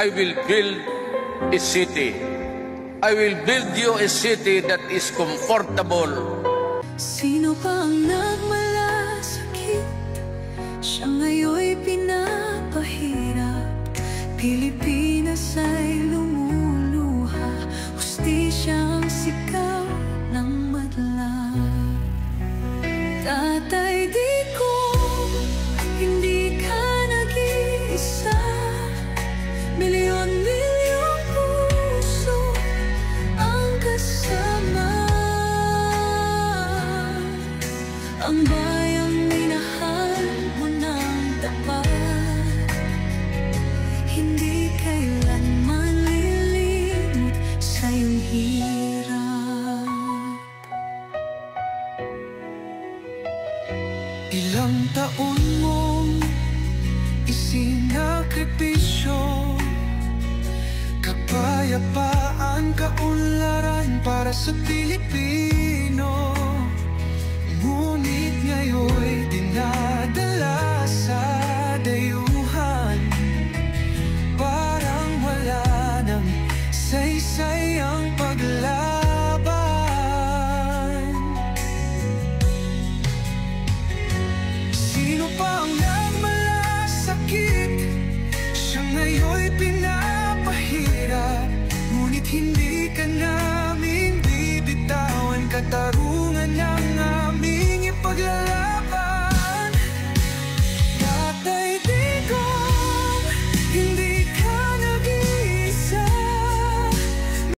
I will build a city. I will build you a city that is comfortable. Sino pa ang nagmalasakit? Siya ngayon'y pinapahirap. Pilipinas ay lumuluha. Hustisya ang sigaw ng madla. Tatay, di ko hindi ka nag-iisa. Milyon-milyong puso ang kasama. Ang bayang minahal mo ng tapat, hindi kailanman lilimot sa iyong hirap. Ilang taon mong isinakripisyo, kapayapaan, kaunlaran para sa Pilipino. Ngunit ngayon'y dinadala